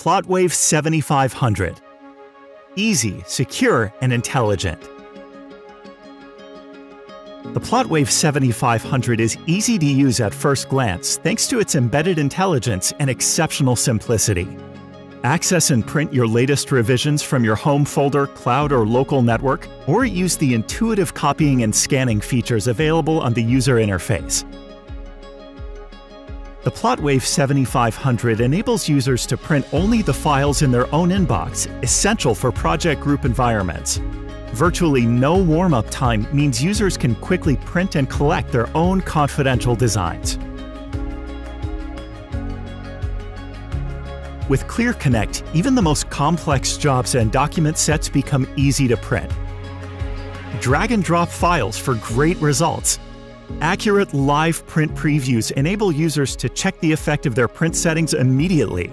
PlotWave 7500. Easy, secure, and intelligent. The PlotWave 7500 is easy to use at first glance thanks to its embedded intelligence and exceptional simplicity. Access and print your latest revisions from your home folder, cloud, or local network, or use the intuitive copying and scanning features available on the user interface. The PlotWave 7500 enables users to print only the files in their own inbox, essential for project group environments. Virtually no warm-up time means users can quickly print and collect their own confidential designs. With ClearConnect, even the most complex jobs and document sets become easy to print. Drag and drop files for great results. Accurate live print previews enable users to check the effect of their print settings immediately.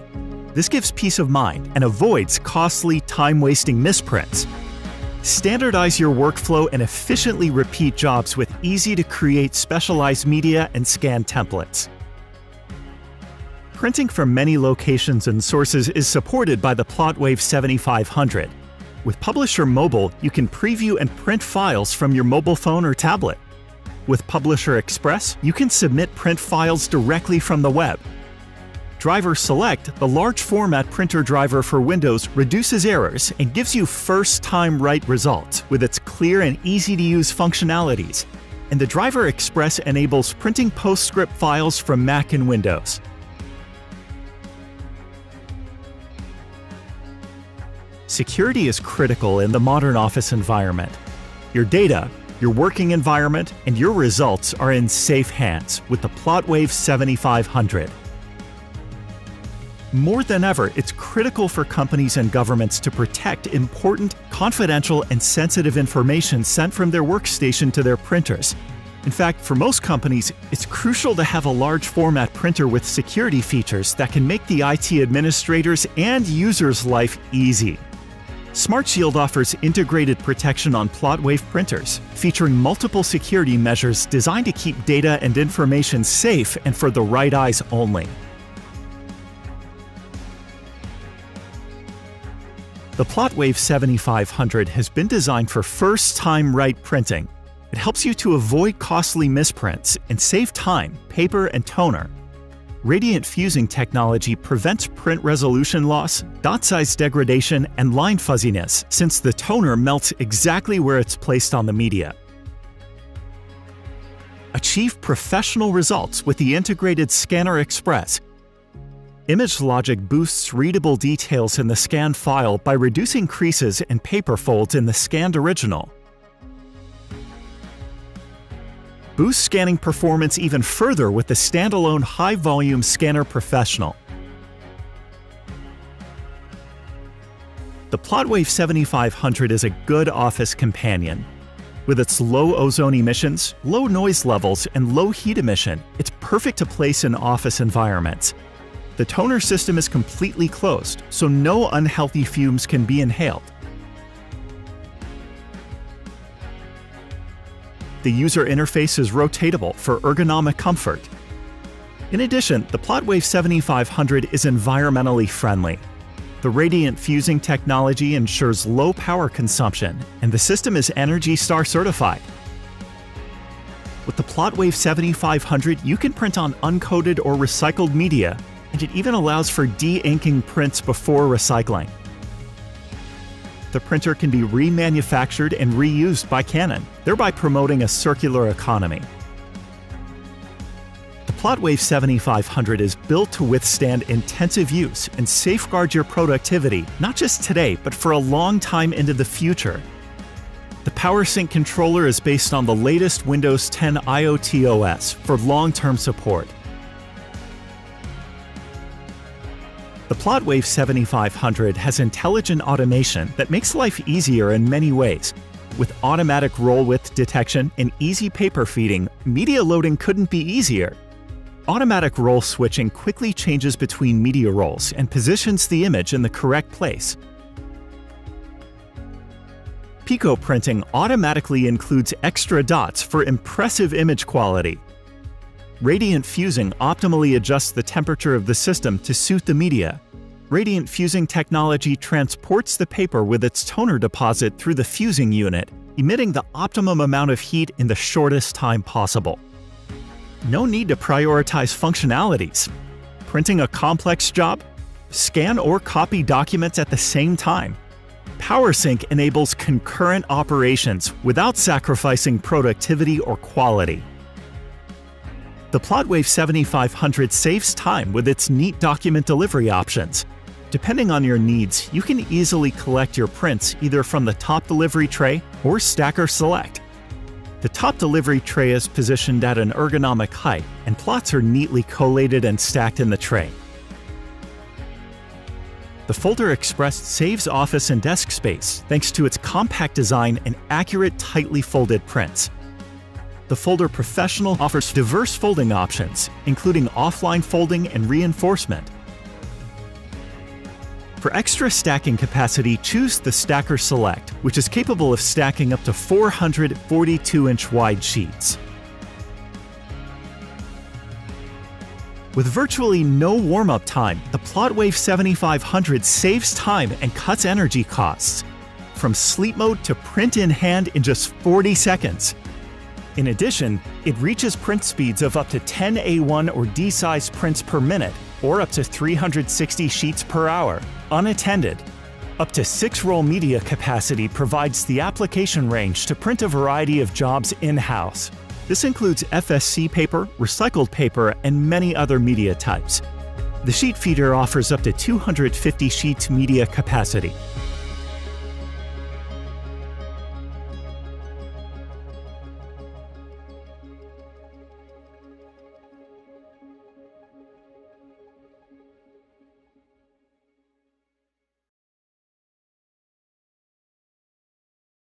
This gives peace of mind and avoids costly, time-wasting misprints. Standardize your workflow and efficiently repeat jobs with easy-to-create specialized media and scan templates. Printing from many locations and sources is supported by the PlotWave 7500. With Publisher Mobile, you can preview and print files from your mobile phone or tablet. With Publisher Express, you can submit print files directly from the web. Driver Select, the large format printer driver for Windows, reduces errors and gives you first-time right results with its clear and easy-to-use functionalities. And the Driver Express enables printing POSTSCRIPT files from Mac and Windows. Security is critical in the modern office environment. Your data, your working environment, and your results are in safe hands with the PlotWave 7500. More than ever, it's critical for companies and governments to protect important, confidential, and sensitive information sent from their workstation to their printers. In fact, for most companies, it's crucial to have a large format printer with security features that can make the IT administrators' and users' life easy. SmartShield offers integrated protection on PlotWave printers, featuring multiple security measures designed to keep data and information safe and for the right eyes only. The PlotWave 7500 has been designed for first-time right printing. It helps you to avoid costly misprints and save time, paper, and toner. Radiant fusing technology prevents print resolution loss, dot size degradation, and line fuzziness since the toner melts exactly where it's placed on the media. Achieve professional results with the integrated Scanner Express. Image Logic boosts readable details in the scanned file by reducing creases and paper folds in the scanned original. Boost scanning performance even further with the standalone high-volume Scanner Professional. The PlotWave 7500 is a good office companion. With its low ozone emissions, low noise levels, and low heat emission, it's perfect to place in office environments. The toner system is completely closed, so no unhealthy fumes can be inhaled. The user interface is rotatable for ergonomic comfort. In addition, the PlotWave 7500 is environmentally friendly. The Radiant fusing technology ensures low power consumption, and the system is ENERGY STAR certified. With the PlotWave 7500, you can print on uncoated or recycled media, and it even allows for de-inking prints before recycling. The printer can be remanufactured and reused by Canon, thereby promoting a circular economy. The PlotWave 7500 is built to withstand intensive use and safeguard your productivity, not just today, but for a long time into the future. The PowerSync controller is based on the latest Windows 10 IoT OS for long-term support. The PlotWave 7500 has intelligent automation that makes life easier in many ways. With automatic roll width detection and easy paper feeding, media loading couldn't be easier. Automatic roll switching quickly changes between media rolls and positions the image in the correct place. Pico printing automatically includes extra dots for impressive image quality. Radiant fusing optimally adjusts the temperature of the system to suit the media. Radiant fusing technology transports the paper with its toner deposit through the fusing unit, emitting the optimum amount of heat in the shortest time possible. No need to prioritize functionalities. Printing a complex job? Scan or copy documents at the same time. PowerSync enables concurrent operations without sacrificing productivity or quality. The PlotWave 7500 saves time with its neat document delivery options. Depending on your needs, you can easily collect your prints either from the top delivery tray or Stacker Select. The top delivery tray is positioned at an ergonomic height, and plots are neatly collated and stacked in the tray. The Folder Express saves office and desk space thanks to its compact design and accurate, tightly folded prints. The Folder Professional offers diverse folding options, including offline folding and reinforcement. For extra stacking capacity, choose the Stacker Select, which is capable of stacking up to 442-inch wide sheets. With virtually no warm-up time, the PlotWave 7500 saves time and cuts energy costs. From sleep mode to print in hand in just 40 seconds. In addition, it reaches print speeds of up to 10 A1 or D-size prints per minute, or up to 360 sheets per hour, unattended. Up to 6-roll media capacity provides the application range to print a variety of jobs in-house. This includes FSC paper, recycled paper, and many other media types. The sheet feeder offers up to 250 sheets media capacity.